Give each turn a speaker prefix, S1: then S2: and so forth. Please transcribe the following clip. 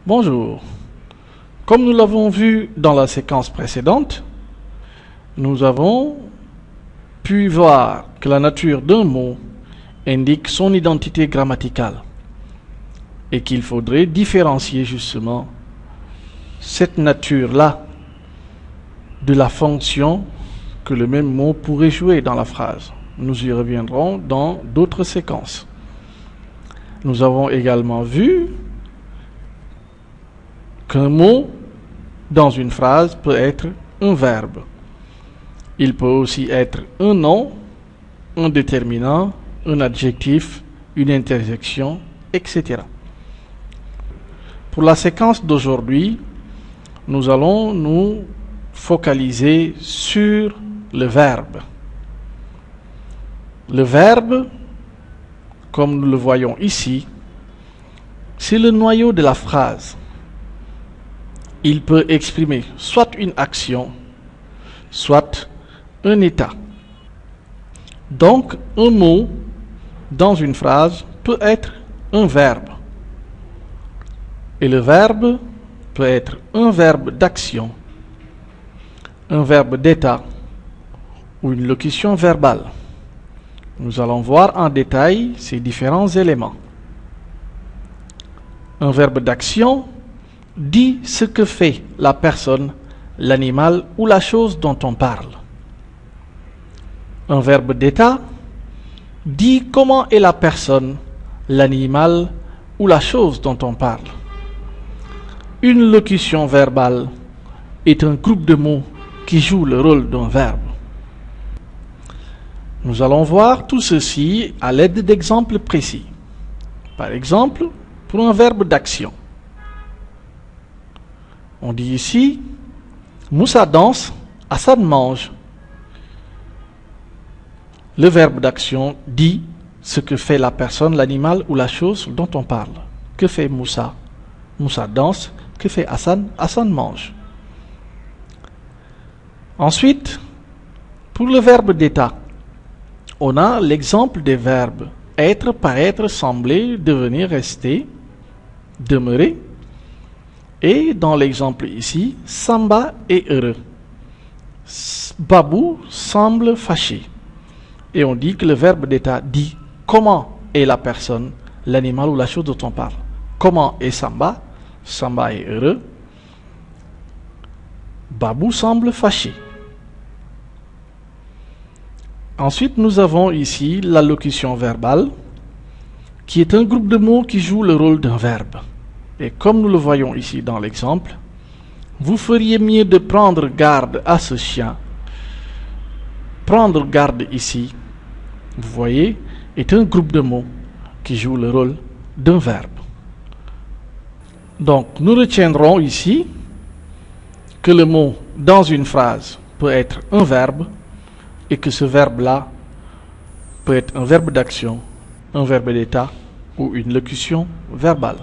S1: Bonjour. Comme nous l'avons vu dans la séquence précédente, nous avons pu voir que la nature d'un mot indique son identité grammaticale et qu'il faudrait différencier justement cette nature-là de la fonction que le même mot pourrait jouer dans la phrase. Nous y reviendrons dans d'autres séquences. Nous avons également vu qu'un mot dans une phrase peut être un verbe. Il peut aussi être un nom, un déterminant, un adjectif, une interjection, etc. Pour la séquence d'aujourd'hui, nous allons nous focaliser sur le verbe. Le verbe, comme nous le voyons ici, c'est le noyau de la phrase. Il peut exprimer soit une action, soit un état. Donc, un mot dans une phrase peut être un verbe. Et le verbe peut être un verbe d'action, un verbe d'état ou une locution verbale. Nous allons voir en détail ces différents éléments. Un verbe d'action dit ce que fait la personne, l'animal ou la chose dont on parle. Un verbe d'état dit comment est la personne, l'animal ou la chose dont on parle. Une locution verbale est un groupe de mots qui joue le rôle d'un verbe. Nous allons voir tout ceci à l'aide d'exemples précis. Par exemple, pour un verbe d'action. On dit ici, Moussa danse, Hassan mange. Le verbe d'action dit ce que fait la personne, l'animal ou la chose dont on parle. Que fait Moussa? Moussa danse. Que fait Hassan? Hassan mange. Ensuite, pour le verbe d'état, on a l'exemple des verbes être, paraître, sembler, devenir, rester, demeurer. Et dans l'exemple ici, Samba est heureux. Babou semble fâché. Et on dit que le verbe d'état dit comment est la personne, l'animal ou la chose dont on parle. Comment est Samba? Samba est heureux. Babou semble fâché. Ensuite, nous avons ici la locution verbale, qui est un groupe de mots qui joue le rôle d'un verbe. Et comme nous le voyons ici dans l'exemple, vous feriez mieux de prendre garde à ce chien. Prendre garde ici, vous voyez, est un groupe de mots qui joue le rôle d'un verbe. Donc, nous retiendrons ici que le mot dans une phrase peut être un verbe et que ce verbe-là peut être un verbe d'action, un verbe d'état ou une locution verbale.